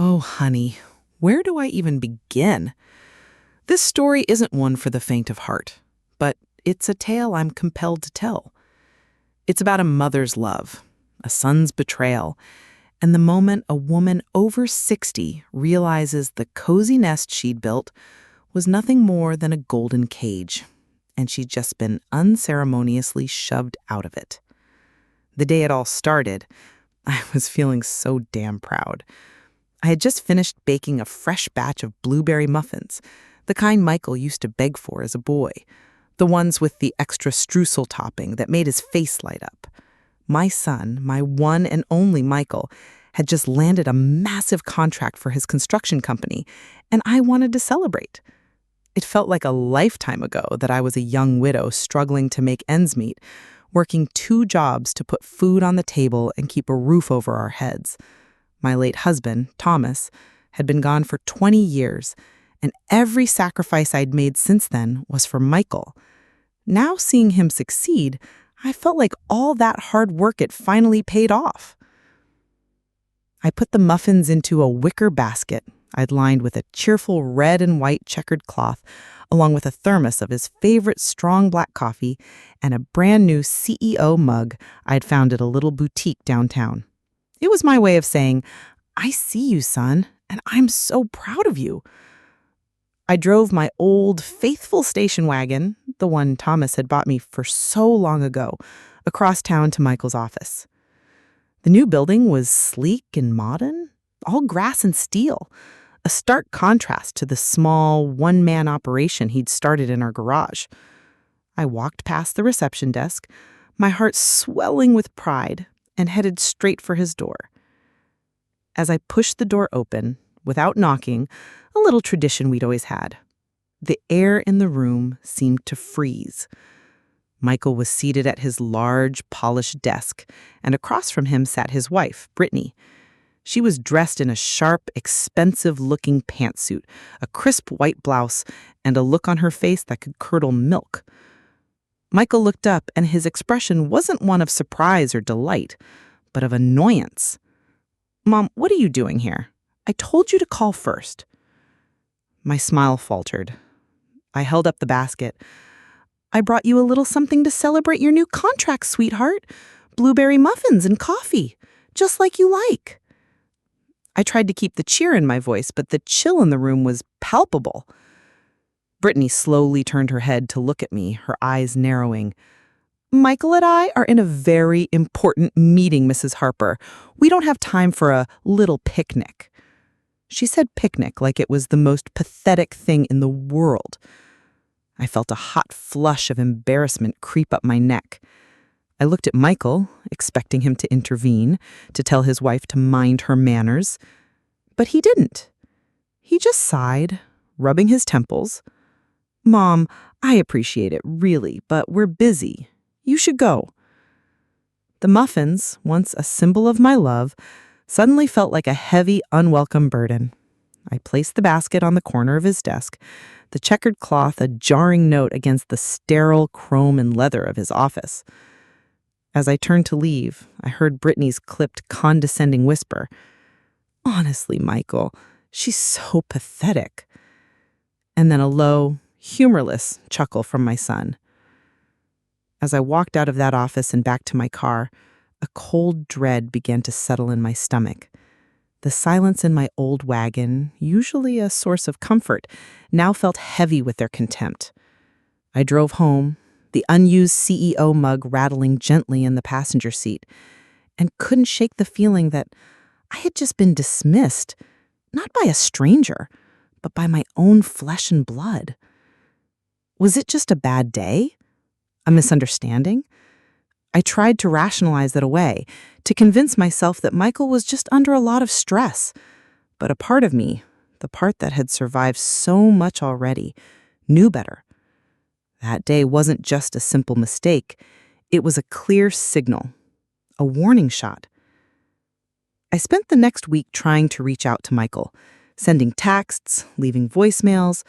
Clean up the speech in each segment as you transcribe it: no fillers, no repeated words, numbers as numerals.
Oh, honey, where do I even begin? This story isn't one for the faint of heart, but it's a tale I'm compelled to tell. It's about a mother's love, a son's betrayal, and the moment a woman over 60 realizes the cozy nest she'd built was nothing more than a golden cage, and she'd just been unceremoniously shoved out of it. The day it all started, I was feeling so damn proud. I had just finished baking a fresh batch of blueberry muffins, the kind Michael used to beg for as a boy, the ones with the extra streusel topping that made his face light up. My son, my one and only Michael, had just landed a massive contract for his construction company, and I wanted to celebrate. It felt like a lifetime ago that I was a young widow struggling to make ends meet, working 2 jobs to put food on the table and keep a roof over our heads. My late husband, Thomas, had been gone for 20 years, and every sacrifice I'd made since then was for Michael. Now seeing him succeed, I felt like all that hard work had finally paid off. I put the muffins into a wicker basket I'd lined with a cheerful red and white checkered cloth, along with a thermos of his favorite strong black coffee and a brand new CEO mug I'd found at a little boutique downtown. It was my way of saying, "I see you, son, and I'm so proud of you." I drove my old, faithful station wagon, the one Thomas had bought me for so long ago, across town to Michael's office. The new building was sleek and modern, all grass and steel, a stark contrast to the small, one-man operation he'd started in our garage. I walked past the reception desk, my heart swelling with pride, and headed straight for his door. As I pushed the door open, without knocking, a little tradition we'd always had, the air in the room seemed to freeze. Michael was seated at his large, polished desk, and across from him sat his wife, Brittany. She was dressed in a sharp, expensive-looking pantsuit, a crisp white blouse, and a look on her face that could curdle milk. Michael looked up, and his expression wasn't one of surprise or delight, but of annoyance. "Mom, what are you doing here? I told you to call first." My smile faltered. I held up the basket. "I brought you a little something to celebrate your new contract, sweetheart. Blueberry muffins and coffee, just like you like." I tried to keep the cheer in my voice, but the chill in the room was palpable. Brittany slowly turned her head to look at me, her eyes narrowing. "Michael and I are in a very important meeting, Mrs. Harper. We don't have time for a little picnic." She said picnic like it was the most pathetic thing in the world. I felt a hot flush of embarrassment creep up my neck. I looked at Michael, expecting him to intervene, to tell his wife to mind her manners. But he didn't. He just sighed, rubbing his temples. "Mom, I appreciate it, really, but we're busy. You should go." The muffins, once a symbol of my love, suddenly felt like a heavy, unwelcome burden. I placed the basket on the corner of his desk, the checkered cloth a jarring note against the sterile chrome and leather of his office. As I turned to leave, I heard Brittany's clipped, condescending whisper, "Honestly, Michael, she's so pathetic." And then a low, humorless chuckle from my son. As I walked out of that office and back to my car, a cold dread began to settle in my stomach. The silence in my old wagon, usually a source of comfort, now felt heavy with their contempt. I drove home, the unused CEO mug rattling gently in the passenger seat, and couldn't shake the feeling that I had just been dismissed, not by a stranger, but by my own flesh and blood. Was it just a bad day? A misunderstanding? I tried to rationalize it away, to convince myself that Michael was just under a lot of stress. But a part of me, the part that had survived so much already, knew better. That day wasn't just a simple mistake. It was a clear signal, a warning shot. I spent the next week trying to reach out to Michael, sending texts, leaving voicemails,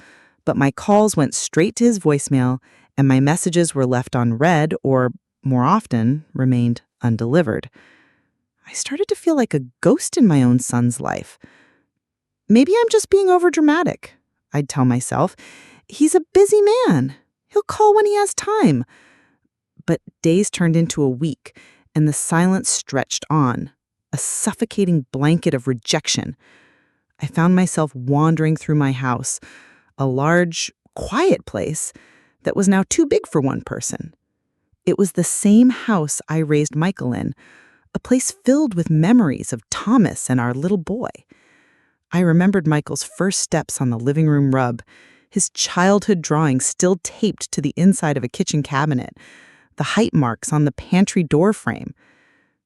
but my calls went straight to his voicemail, and my messages were left unread or, more often, remained undelivered. I started to feel like a ghost in my own son's life. Maybe I'm just being overdramatic, I'd tell myself. He's a busy man. He'll call when he has time. But days turned into a week, and the silence stretched on, a suffocating blanket of rejection. I found myself wandering through my house, a large, quiet place that was now too big for one person. It was the same house I raised Michael in, a place filled with memories of Thomas and our little boy. I remembered Michael's first steps on the living room rug, his childhood drawings still taped to the inside of a kitchen cabinet, the height marks on the pantry door frame.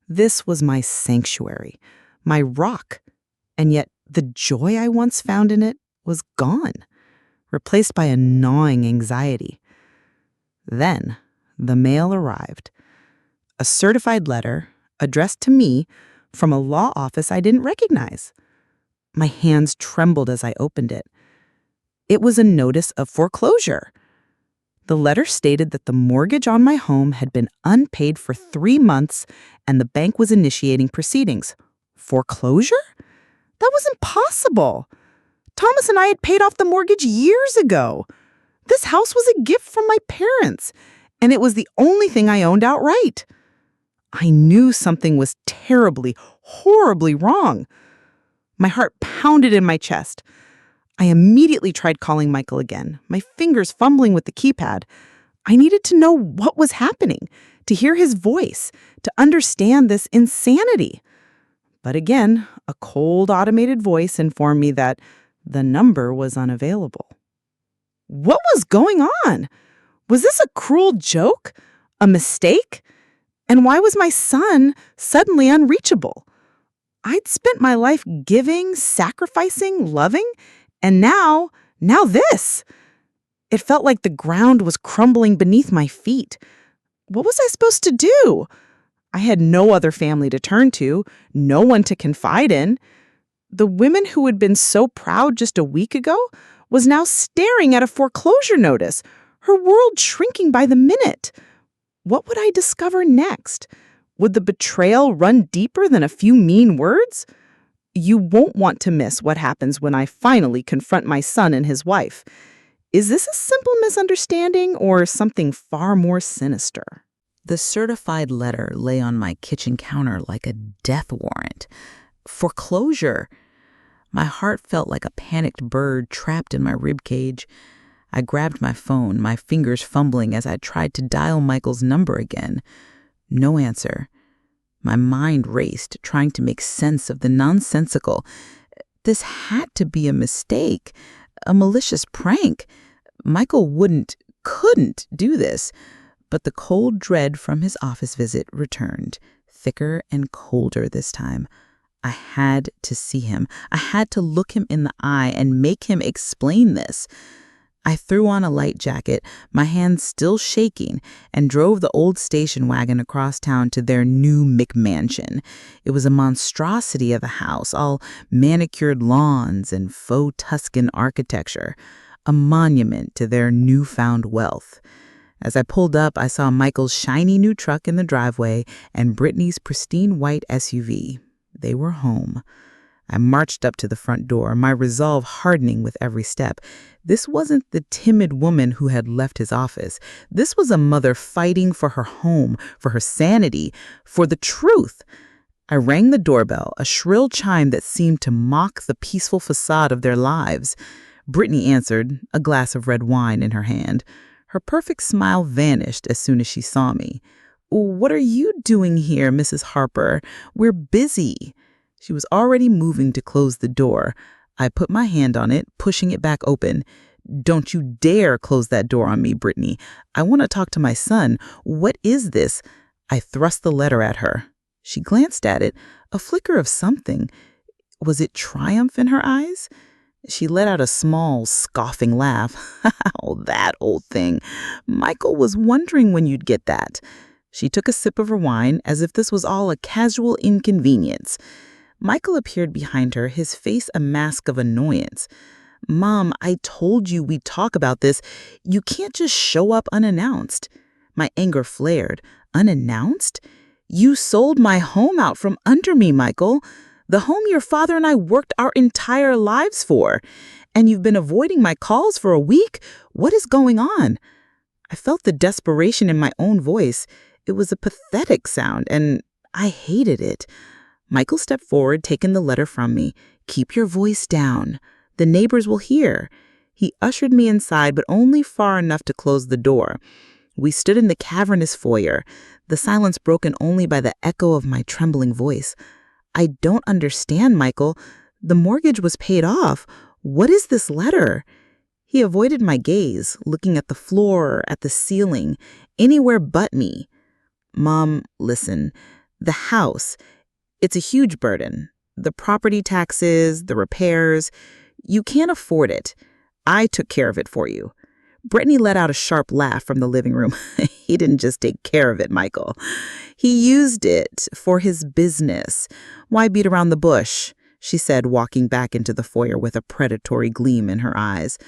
This was my sanctuary, my rock, and yet the joy I once found in it was gone, replaced by a gnawing anxiety. Then the mail arrived. A certified letter addressed to me from a law office I didn't recognize. My hands trembled as I opened it. It was a notice of foreclosure. The letter stated that the mortgage on my home had been unpaid for 3 months and the bank was initiating proceedings. Foreclosure? That was impossible. Thomas and I had paid off the mortgage years ago. This house was a gift from my parents, and it was the only thing I owned outright. I knew something was terribly, horribly wrong. My heart pounded in my chest. I immediately tried calling Michael again, my fingers fumbling with the keypad. I needed to know what was happening, to hear his voice, to understand this insanity. But again, a cold automated voice informed me that the number was unavailable. What was going on? Was this a cruel joke? A mistake? And why was my son suddenly unreachable? I'd spent my life giving, sacrificing, loving, and now this. It felt like the ground was crumbling beneath my feet. What was I supposed to do? I had no other family to turn to, no one to confide in. The woman who had been so proud just a week ago was now staring at a foreclosure notice, her world shrinking by the minute. What would I discover next? Would the betrayal run deeper than a few mean words? You won't want to miss what happens when I finally confront my son and his wife. Is this a simple misunderstanding or something far more sinister? The certified letter lay on my kitchen counter like a death warrant. Foreclosure. My heart felt like a panicked bird trapped in my ribcage. I grabbed my phone, my fingers fumbling as I tried to dial Michael's number again. No answer. My mind raced, trying to make sense of the nonsensical. This had to be a mistake, a malicious prank. Michael couldn't do this. But the cold dread from his office visit returned, thicker and colder this time. I had to see him. I had to look him in the eye and make him explain this. I threw on a light jacket, my hands still shaking, and drove the old station wagon across town to their new McMansion. It was a monstrosity of a house, all manicured lawns and faux Tuscan architecture, a monument to their newfound wealth. As I pulled up, I saw Michael's shiny new truck in the driveway and Brittany's pristine white SUV. They were home. I marched up to the front door, my resolve hardening with every step. This wasn't the timid woman who had left his office. This was a mother fighting for her home, for her sanity, for the truth. I rang the doorbell, a shrill chime that seemed to mock the peaceful facade of their lives. Brittany answered, a glass of red wine in her hand. Her perfect smile vanished as soon as she saw me. "What are you doing here, Mrs. Harper? We're busy." She was already moving to close the door. I put my hand on it, pushing it back open. "Don't you dare close that door on me, Brittany. I want to talk to my son. What is this?" I thrust the letter at her. She glanced at it, a flicker of something. Was it triumph in her eyes? She let out a small, scoffing laugh. "Oh, that old thing. Michael was wondering when you'd get that." She took a sip of her wine as if this was all a casual inconvenience. Michael appeared behind her, his face a mask of annoyance. "Mom, I told you we'd talk about this. You can't just show up unannounced." My anger flared. "Unannounced? You sold my home out from under me, Michael. The home your father and I worked our entire lives for. And you've been avoiding my calls for a week? What is going on?" I felt the desperation in my own voice. It was a pathetic sound, and I hated it. Michael stepped forward, taking the letter from me. "Keep your voice down. The neighbors will hear." He ushered me inside, but only far enough to close the door. We stood in the cavernous foyer, the silence broken only by the echo of my trembling voice. "I don't understand, Michael. The mortgage was paid off. What is this letter?" He avoided my gaze, looking at the floor, at the ceiling, anywhere but me. "Mom, listen. The house, it's a huge burden. The property taxes, the repairs. You can't afford it. I took care of it for you." Brittany let out a sharp laugh from the living room. "He didn't just take care of it, Michael. He used it for his business. Why beat around the bush?" she said, walking back into the foyer with a predatory gleam in her eyes.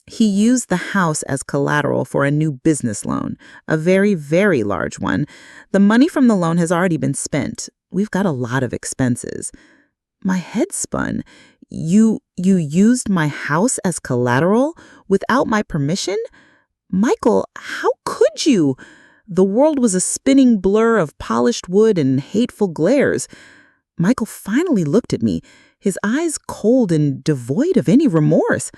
"He used the house as collateral for a new business loan, a very, very large one. The money from the loan has already been spent. We've got a lot of expenses." My head spun. You used my house as collateral without my permission? Michael, how could you?" The world was a spinning blur of polished wood and hateful glares. Michael finally looked at me, his eyes cold and devoid of any remorse.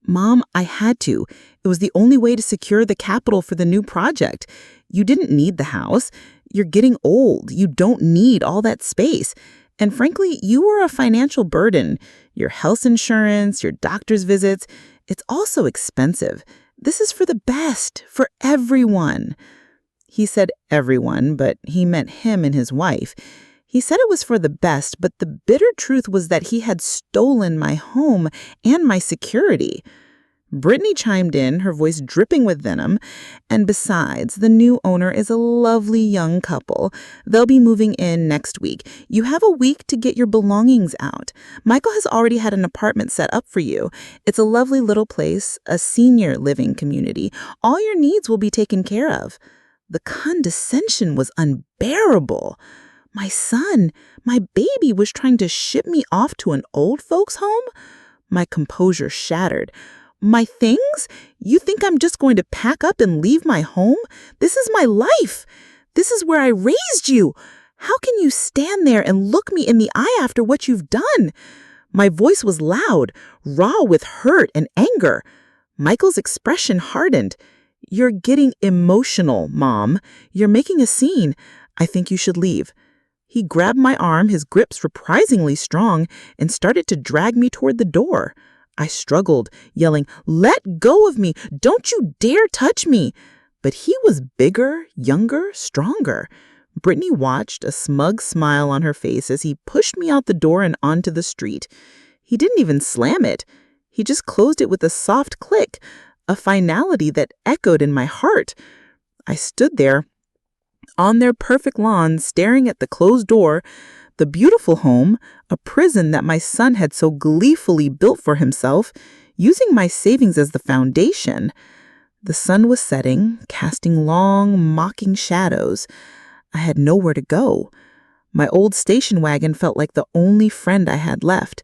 "Mom, I had to. It was the only way to secure the capital for the new project. You didn't need the house. You're getting old. You don't need all that space. And frankly, you were a financial burden. Your health insurance, your doctor's visits, it's also expensive. This is for the best, for everyone." He said everyone, but he meant him and his wife. He said it was for the best, but the bitter truth was that he had stolen my home and my security. Brittany chimed in, her voice dripping with venom. "And besides, the new owner is a lovely young couple. They'll be moving in next week. You have a week to get your belongings out. Michael has already had an apartment set up for you. It's a lovely little place, a senior living community. All your needs will be taken care of." The condescension was unbearable. My son, my baby, was trying to ship me off to an old folks' home? My composure shattered. "My things? You think I'm just going to pack up and leave my home? This is my life. This is where I raised you. How can you stand there and look me in the eye after what you've done?" My voice was loud, raw with hurt and anger. Michael's expression hardened. "You're getting emotional, Mom. You're making a scene. I think you should leave." He grabbed my arm, his grip surprisingly strong, and started to drag me toward the door. I struggled, yelling, "Let go of me! Don't you dare touch me!" But he was bigger, younger, stronger. Brittany watched, a smug smile on her face as he pushed me out the door and onto the street. He didn't even slam it. He just closed it with a soft click, a finality that echoed in my heart. I stood there, on their perfect lawn, staring at the closed door, the beautiful home, a prison that my son had so gleefully built for himself, using my savings as the foundation. The sun was setting, casting long, mocking shadows. I had nowhere to go. My old station wagon felt like the only friend I had left.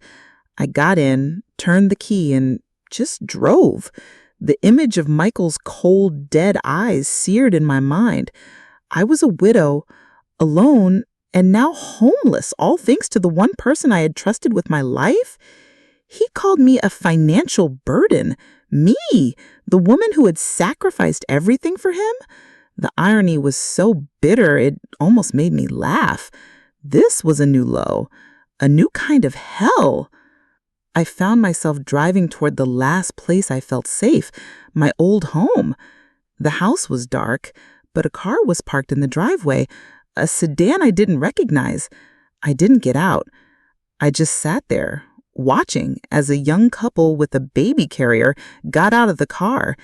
I got in, turned the key, and just drove. The image of Michael's cold, dead eyes seared in my mind. I was a widow, alone, and now homeless, all thanks to the one person I had trusted with my life. He called me a financial burden. Me, the woman who had sacrificed everything for him. The irony was so bitter it almost made me laugh. This was a new low, a new kind of hell. I found myself driving toward the last place I felt safe, my old home. The house was dark, but a car was parked in the driveway, a sedan I didn't recognize. I didn't get out. I just sat there, watching as a young couple with a baby carrier got out of the car.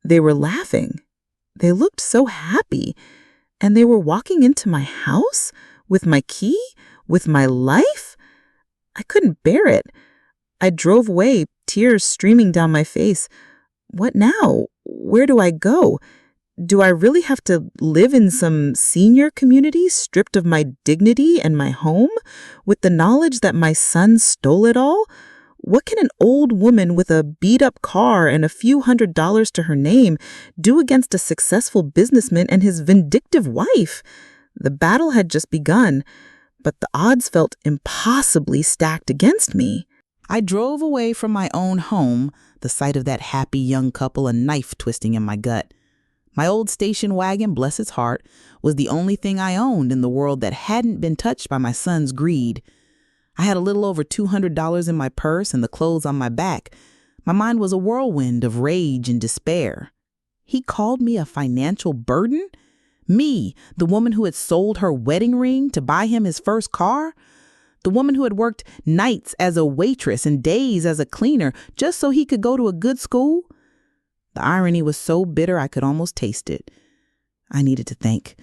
They were laughing. They looked so happy. And they were walking into my house with my key, with my life. I couldn't bear it. I drove away, tears streaming down my face. What now? Where do I go? do I really have to live in some senior community stripped of my dignity and my home with the knowledge that my son stole it all? What can an old woman with a beat-up car and a few $100s to her name do against a successful businessman and his vindictive wife? The battle had just begun, but the odds felt impossibly stacked against me. I drove away from my own home, the sight of that happy young couple a knife twisting in my gut. My old station wagon, bless its heart, was the only thing I owned in the world that hadn't been touched by my son's greed. I had a little over $200 in my purse and the clothes on my back. My mind was a whirlwind of rage and despair. He called me a financial burden? Me, the woman who had sold her wedding ring to buy him his first car? The woman who had worked nights as a waitress and days as a cleaner just so he could go to a good school? The irony was so bitter I could almost taste it. I needed to think.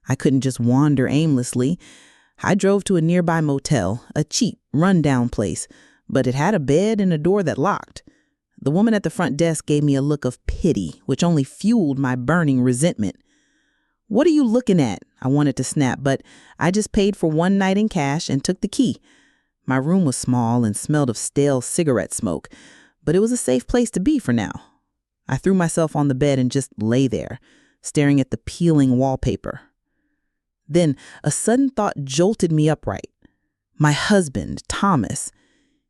I couldn't just wander aimlessly. I drove to a nearby motel, a cheap, run-down place, but it had a bed and a door that locked. The woman at the front desk gave me a look of pity, which only fueled my burning resentment. "What are you looking at?" I wanted to snap, but I just paid for one night in cash and took the key. My room was small and smelled of stale cigarette smoke, but it was a safe place to be for now. I threw myself on the bed and just lay there, staring at the peeling wallpaper. Then a sudden thought jolted me upright. My husband, Thomas.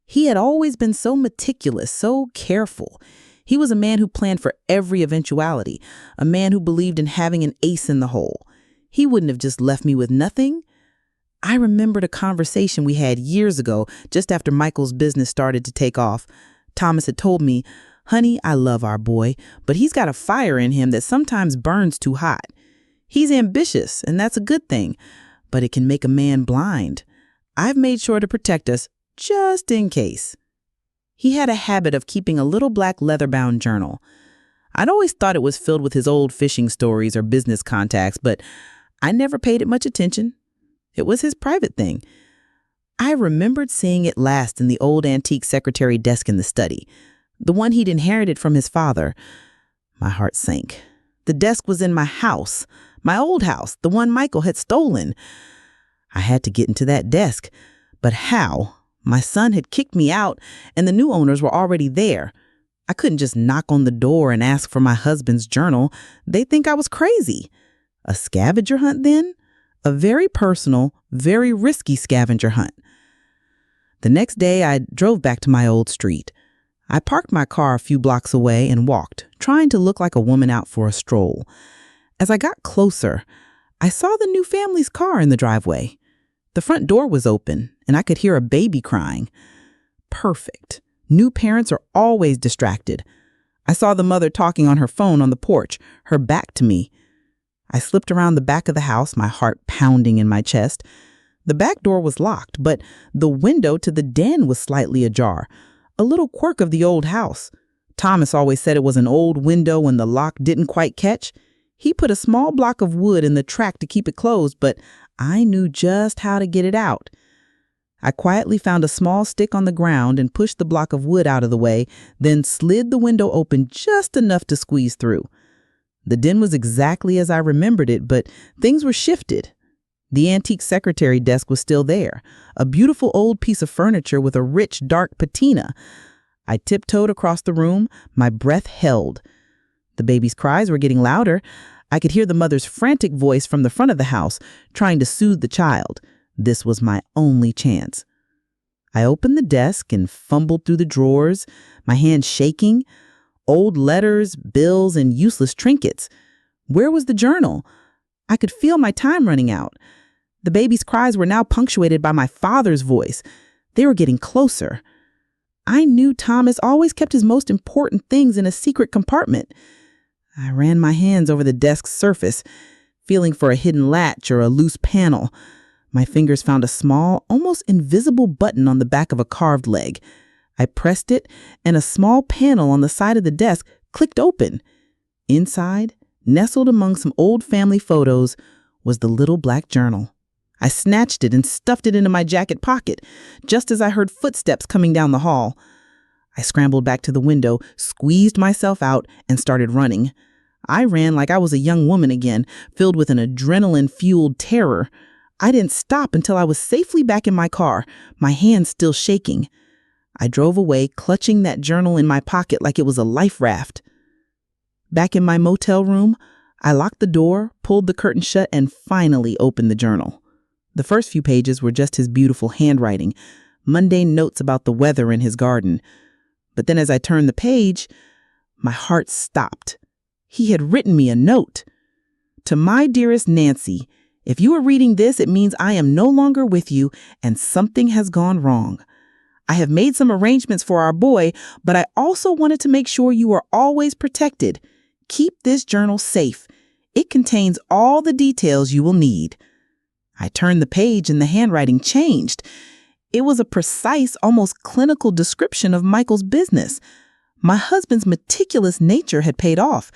He had always been so meticulous, so careful. He was a man who planned for every eventuality, a man who believed in having an ace in the hole. He wouldn't have just left me with nothing. I remembered a conversation we had years ago, just after Michael's business started to take off. Thomas had told me, "Honey, I love our boy, but he's got a fire in him that sometimes burns too hot. He's ambitious, and that's a good thing, but it can make a man blind. I've made sure to protect us just in case." He had a habit of keeping a little black leather-bound journal. I'd always thought it was filled with his old fishing stories or business contacts, but I never paid it much attention. It was his private thing. I remembered seeing it last in the old antique secretary desk in the study, the one he'd inherited from his father. My heart sank. The desk was in my house, my old house, the one Michael had stolen. I had to get into that desk, but how? My son had kicked me out, and the new owners were already there. I couldn't just knock on the door and ask for my husband's journal. They'd think I was crazy. A scavenger hunt, then? A very personal, very risky scavenger hunt. The next day, I drove back to my old street. I parked my car a few blocks away and walked, trying to look like a woman out for a stroll. As I got closer, I saw the new family's car in the driveway. The front door was open, and I could hear a baby crying. Perfect. New parents are always distracted. I saw the mother talking on her phone on the porch, her back to me. I slipped around the back of the house, my heart pounding in my chest. The back door was locked, but the window to the den was slightly ajar, a little quirk of the old house. Thomas always said it was an old window when the lock didn't quite catch. He put a small block of wood in the track to keep it closed, but I knew just how to get it out. I quietly found a small stick on the ground and pushed the block of wood out of the way, then slid the window open just enough to squeeze through. The den was exactly as I remembered it, but things were shifted. The antique secretary desk was still there, a beautiful old piece of furniture with a rich, dark patina. I tiptoed across the room, my breath held. The baby's cries were getting louder. I could hear the mother's frantic voice from the front of the house, trying to soothe the child. This was my only chance. I opened the desk and fumbled through the drawers, my hands shaking. Old letters, bills, and useless trinkets. Where was the journal? I could feel my time running out. The baby's cries were now punctuated by my father's voice. They were getting closer. I knew Thomas always kept his most important things in a secret compartment. I ran my hands over the desk's surface, feeling for a hidden latch or a loose panel. My fingers found a small, almost invisible button on the back of a carved leg. I pressed it, and a small panel on the side of the desk clicked open. Inside, nestled among some old family photos, was the little black journal. I snatched it and stuffed it into my jacket pocket, just as I heard footsteps coming down the hall. I scrambled back to the window, squeezed myself out, and started running. I ran like I was a young woman again, filled with an adrenaline-fueled terror. I didn't stop until I was safely back in my car, my hands still shaking. I drove away, clutching that journal in my pocket like it was a life raft. Back in my motel room, I locked the door, pulled the curtain shut, and finally opened the journal. The first few pages were just his beautiful handwriting, mundane notes about the weather in his garden. But then as I turned the page, my heart stopped. He had written me a note. To my dearest Nancy, if you are reading this, it means I am no longer with you and something has gone wrong. I have made some arrangements for our boy, but I also wanted to make sure you are always protected. Keep this journal safe. It contains all the details you will need. I turned the page and the handwriting changed. It was a precise, almost clinical description of Michael's business. My husband's meticulous nature had paid off.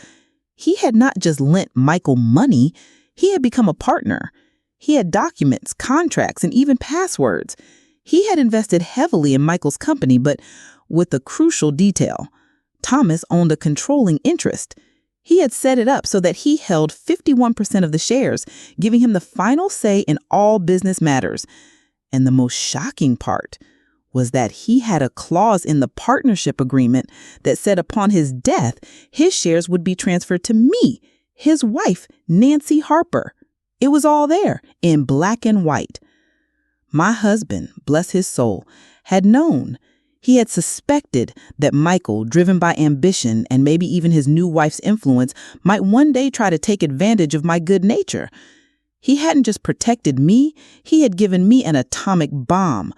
He had not just lent Michael money, he had become a partner. He had documents, contracts, and even passwords. He had invested heavily in Michael's company, but with a crucial detail. Thomas owned a controlling interest. He had set it up so that he held 51% of the shares, giving him the final say in all business matters. And the most shocking part was that he had a clause in the partnership agreement that said upon his death, his shares would be transferred to me, his wife, Nancy Harper. It was all there, in black and white. My husband, bless his soul, had known. He had suspected that Michael, driven by ambition and maybe even his new wife's influence, might one day try to take advantage of my good nature. He hadn't just protected me, he had given me an atomic bomb.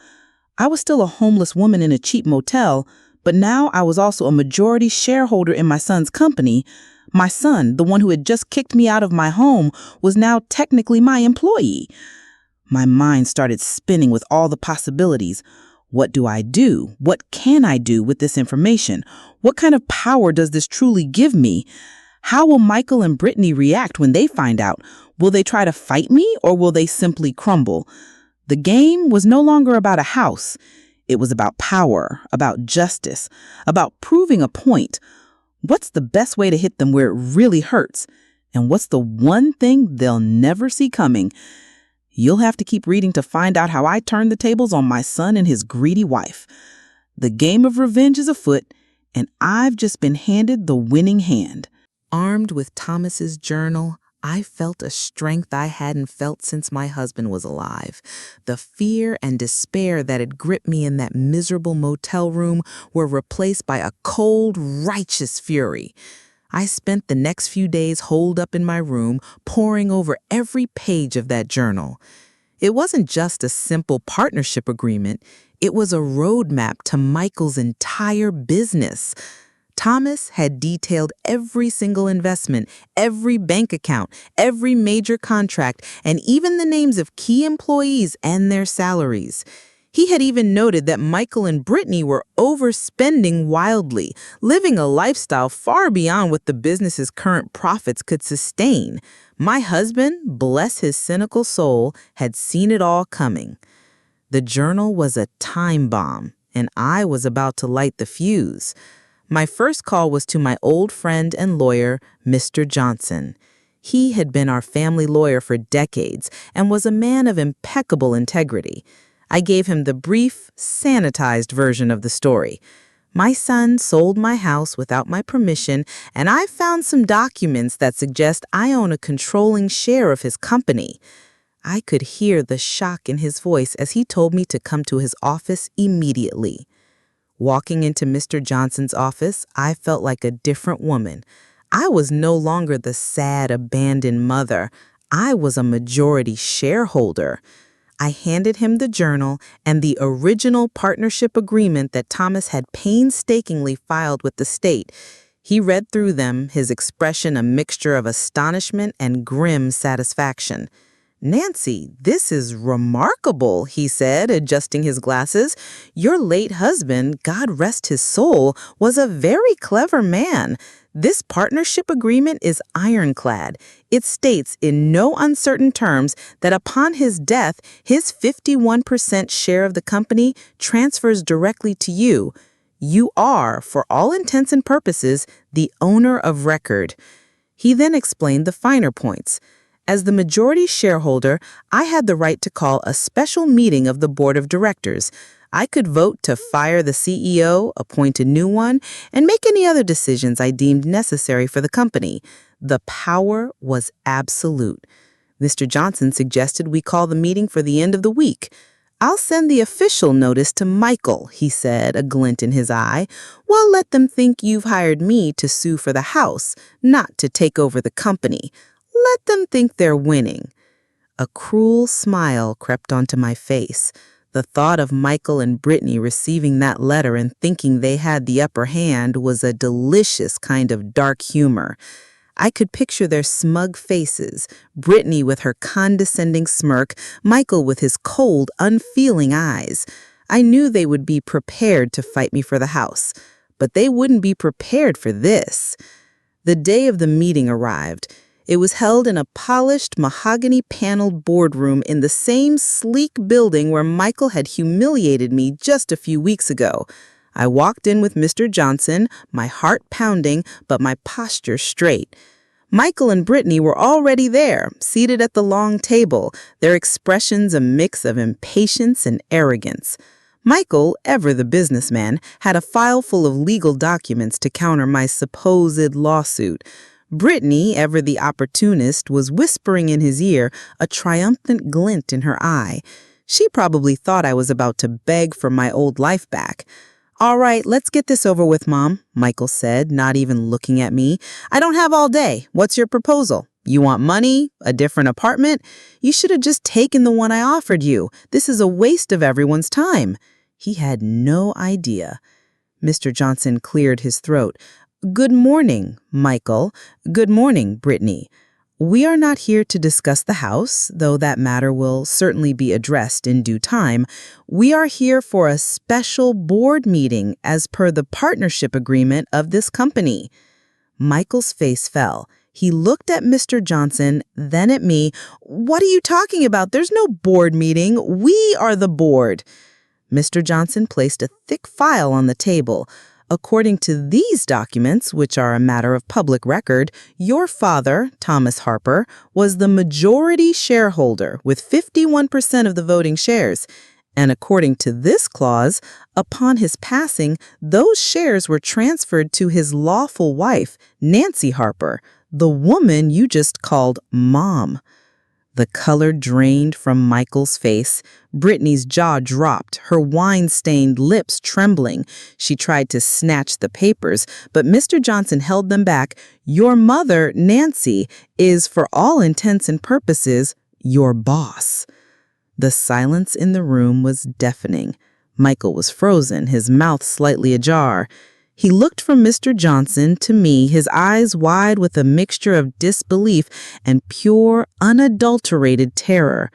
I was still a homeless woman in a cheap motel, but now I was also a majority shareholder in my son's company. My son, the one who had just kicked me out of my home, was now technically my employee. My mind started spinning with all the possibilities. What do I do? What can I do with this information? What kind of power does this truly give me? How will Michael and Brittany react when they find out? Will they try to fight me or will they simply crumble? The game was no longer about a house. It was about power, about justice, about proving a point. What's the best way to hit them where it really hurts? And what's the one thing they'll never see coming? You'll have to keep reading to find out how I turned the tables on my son and his greedy wife. The game of revenge is afoot, and I've just been handed the winning hand. Armed with Thomas's journal, I felt a strength I hadn't felt since my husband was alive. The fear and despair that had gripped me in that miserable motel room were replaced by a cold, righteous fury. I spent the next few days holed up in my room, poring over every page of that journal. It wasn't just a simple partnership agreement. It was a roadmap to Michael's entire business. Thomas had detailed every single investment, every bank account, every major contract, and even the names of key employees and their salaries. He had even noted that Michael and Brittany were overspending wildly, living a lifestyle far beyond what the business's current profits could sustain. My husband, bless his cynical soul, had seen it all coming. The journal was a time bomb, and I was about to light the fuse. My first call was to my old friend and lawyer, Mr. Johnson. He had been our family lawyer for decades and was a man of impeccable integrity. I gave him the brief, sanitized version of the story. My son sold my house without my permission, and I found some documents that suggest I own a controlling share of his company. I could hear the shock in his voice as he told me to come to his office immediately. Walking into Mr. Johnson's office, I felt like a different woman. I was no longer the sad, abandoned mother. I was a majority shareholder. I handed him the journal and the original partnership agreement that Thomas had painstakingly filed with the state. He read through them, his expression a mixture of astonishment and grim satisfaction. "Nancy, this is remarkable," he said, adjusting his glasses. "Your late husband, God rest his soul, was a very clever man. This partnership agreement is ironclad. It states in no uncertain terms that upon his death, his 51% share of the company transfers directly to you. You are, for all intents and purposes, the owner of record." He then explained the finer points. As the majority shareholder, I had the right to call a special meeting of the board of directors. I could vote to fire the CEO, appoint a new one, and make any other decisions I deemed necessary for the company. The power was absolute. Mr. Johnson suggested we call the meeting for the end of the week. I'll send the official notice to Michael, he said, a glint in his eye. Well, let them think you've hired me to sue for the house, not to take over the company. Let them think they're winning. A cruel smile crept onto my face. The thought of Michael and Brittany receiving that letter and thinking they had the upper hand was a delicious kind of dark humor. I could picture their smug faces, Brittany with her condescending smirk, Michael with his cold, unfeeling eyes. I knew they would be prepared to fight me for the house, but they wouldn't be prepared for this. The day of the meeting arrived. It was held in a polished, mahogany-paneled boardroom in the same sleek building where Michael had humiliated me just a few weeks ago. I walked in with Mr. Johnson, my heart pounding, but my posture straight. Michael and Brittany were already there, seated at the long table, their expressions a mix of impatience and arrogance. Michael, ever the businessman, had a file full of legal documents to counter my supposed lawsuit. Brittany, ever the opportunist, was whispering in his ear, a triumphant glint in her eye. She probably thought I was about to beg for my old life back. All right, let's get this over with, Mom, Michael said, not even looking at me. I don't have all day. What's your proposal? You want money? A different apartment? You should have just taken the one I offered you. This is a waste of everyone's time. He had no idea. Mr. Johnson cleared his throat. Good morning, Michael. Good morning, Brittany. We are not here to discuss the house, though that matter will certainly be addressed in due time. We are here for a special board meeting as per the partnership agreement of this company. Michael's face fell. He looked at Mr. Johnson, then at me. What are you talking about? There's no board meeting. We are the board. Mr. Johnson placed a thick file on the table. According to these documents, which are a matter of public record, your father, Thomas Harper, was the majority shareholder with 51% of the voting shares. And according to this clause, upon his passing, those shares were transferred to his lawful wife, Nancy Harper, the woman you just called Mom. The color drained from Michael's face. Brittany's jaw dropped, her wine-stained lips trembling. She tried to snatch the papers, but Mr. Johnson held them back. Your mother, Nancy, is, for all intents and purposes, your boss. The silence in the room was deafening. Michael was frozen, his mouth slightly ajar. He looked from Mr. Johnson to me, his eyes wide with a mixture of disbelief and pure, unadulterated terror.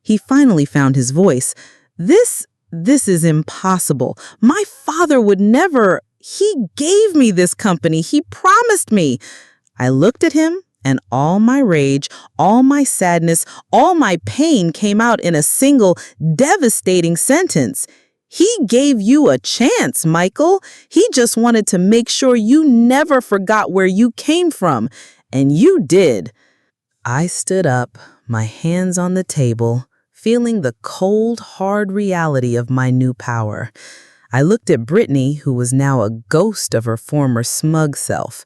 He finally found his voice. This is impossible. My father would never. He gave me this company. He promised me. I looked at him, and all my rage, all my sadness, all my pain came out in a single, devastating sentence. He gave you a chance, Michael. He just wanted to make sure you never forgot where you came from. And you did. I stood up, my hands on the table, feeling the cold, hard reality of my new power. I looked at Brittany, who was now a ghost of her former smug self.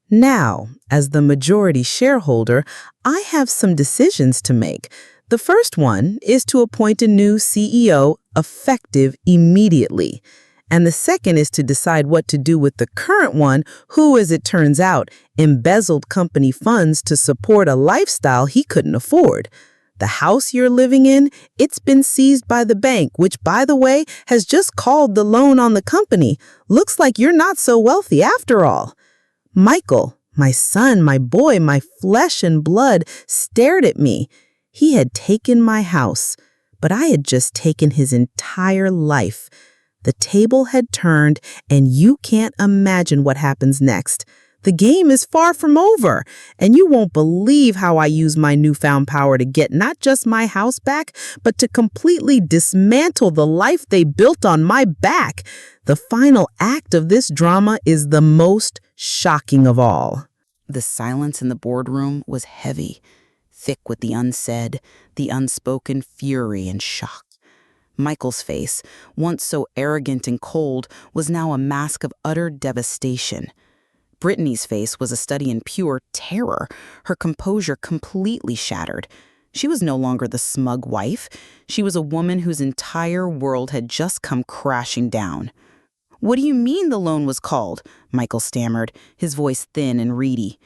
Now, as the majority shareholder, I have some decisions to make. The first one is to appoint a new CEO effective immediately. And the second is to decide what to do with the current one who, as it turns out, embezzled company funds to support a lifestyle he couldn't afford. The house you're living in, it's been seized by the bank, which, by the way, has just called the loan on the company. Looks like you're not so wealthy after all. Michael, my son, my boy, my flesh and blood, stared at me. He had taken my house, but I had just taken his entire life. The table had turned, and you can't imagine what happens next. The game is far from over, and you won't believe how I use my newfound power to get not just my house back, but to completely dismantle the life they built on my back. The final act of this drama is the most shocking of all. The silence in the boardroom was heavy, thick with the unsaid, the unspoken fury and shock. Michael's face, once so arrogant and cold, was now a mask of utter devastation. Brittany's face was a study in pure terror, her composure completely shattered. She was no longer the smug wife. She was a woman whose entire world had just come crashing down. "What do you mean the loan was called?" Michael stammered, his voice thin and reedy.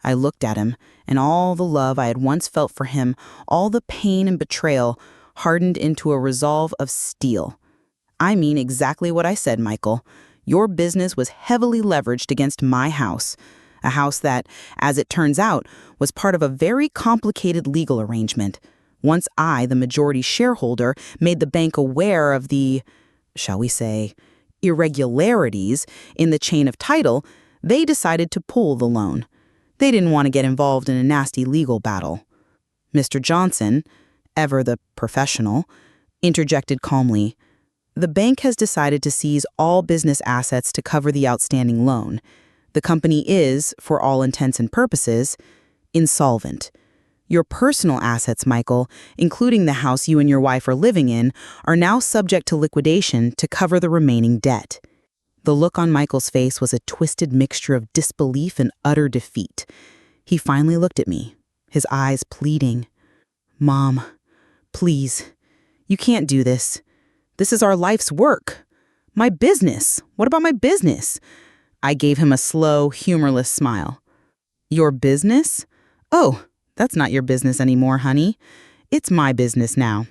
I looked at him, and all the love I had once felt for him, all the pain and betrayal, hardened into a resolve of steel. "I mean exactly what I said, Michael. Your business was heavily leveraged against my house, a house that, as it turns out, was part of a very complicated legal arrangement. Once I, the majority shareholder, made the bank aware of the, shall we say, irregularities in the chain of title, they decided to pull the loan. They didn't want to get involved in a nasty legal battle." Mr. Johnson, ever the professional, interjected calmly, "The bank has decided to seize all business assets to cover the outstanding loan. The company is, for all intents and purposes, insolvent. Your personal assets, Michael, including the house you and your wife are living in, are now subject to liquidation to cover the remaining debt." The look on Michael's face was a twisted mixture of disbelief and utter defeat. He finally looked at me, his eyes pleading. "Mom, please, you can't do this. This is our life's work. My business. What about my business?" I gave him a slow, humorless smile. "Your business? Oh, that's not your business anymore, honey. It's my business now.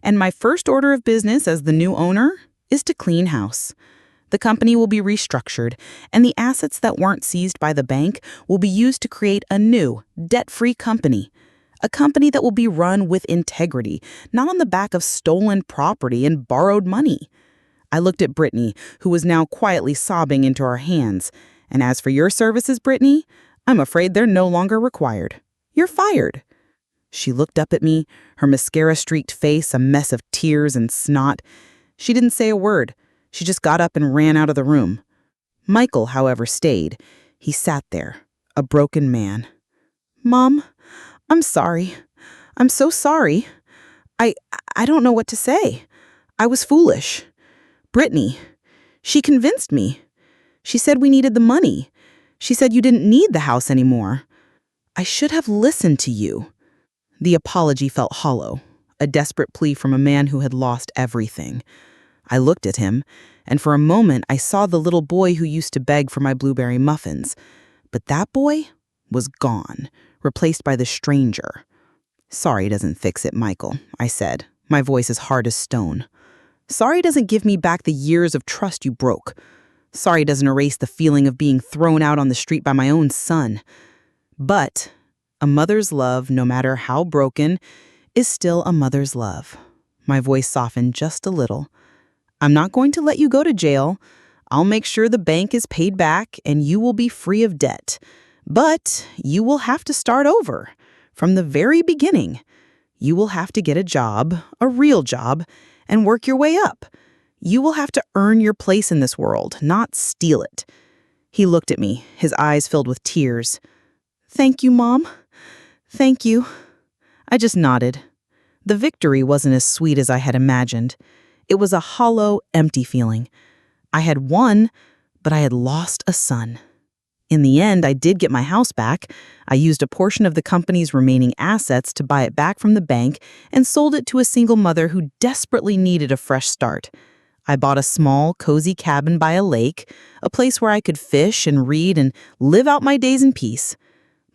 And my first order of business as the new owner is to clean house. The company will be restructured, and the assets that weren't seized by the bank will be used to create a new, debt-free company. A company that will be run with integrity, not on the back of stolen property and borrowed money." I looked at Brittany, who was now quietly sobbing into our hands. "And as for your services, Brittany, I'm afraid they're no longer required. You're fired." She looked up at me, her mascara-streaked face a mess of tears and snot. She didn't say a word. She just got up and ran out of the room. Michael, however, stayed. He sat there, a broken man. "Mom, I'm sorry. I'm so sorry. I don't know what to say. I was foolish. Brittany, she convinced me. She said we needed the money. She said you didn't need the house anymore. I should have listened to you." The apology felt hollow, a desperate plea from a man who had lost everything. I looked at him, and for a moment I saw the little boy who used to beg for my blueberry muffins. But that boy was gone, replaced by the stranger. "Sorry doesn't fix it, Michael," I said, my voice as hard as stone. "Sorry doesn't give me back the years of trust you broke. Sorry doesn't erase the feeling of being thrown out on the street by my own son. But a mother's love, no matter how broken, is still a mother's love." My voice softened just a little. "I'm not going to let you go to jail. I'll make sure the bank is paid back and you will be free of debt. But you will have to start over, from the very beginning. You will have to get a job, a real job, and work your way up. You will have to earn your place in this world, not steal it." He looked at me, his eyes filled with tears. "Thank you, Mom. Thank you." I just nodded. The victory wasn't as sweet as I had imagined. It was a hollow, empty feeling. I had won, but I had lost a son. In the end, I did get my house back. I used a portion of the company's remaining assets to buy it back from the bank and sold it to a single mother who desperately needed a fresh start. I bought a small, cozy cabin by a lake, a place where I could fish and read and live out my days in peace.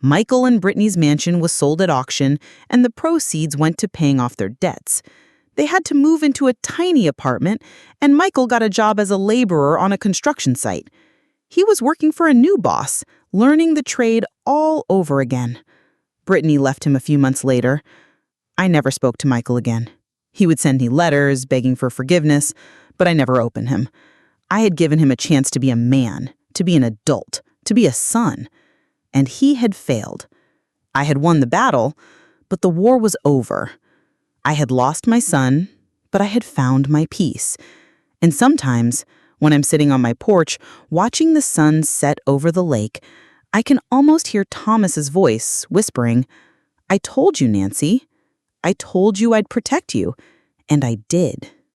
Michael and Brittany's mansion was sold at auction, and the proceeds went to paying off their debts. They had to move into a tiny apartment, and Michael got a job as a laborer on a construction site. He was working for a new boss, learning the trade all over again. Brittany left him a few months later. I never spoke to Michael again. He would send me letters begging for forgiveness, but I never opened him. I had given him a chance to be a man, to be an adult, to be a son. And he had failed. I had won the battle, but the war was over. I had lost my son, but I had found my peace. And sometimes, when I'm sitting on my porch, watching the sun set over the lake, I can almost hear Thomas's voice whispering, "I told you, Nancy. I told you I'd protect you." And I did.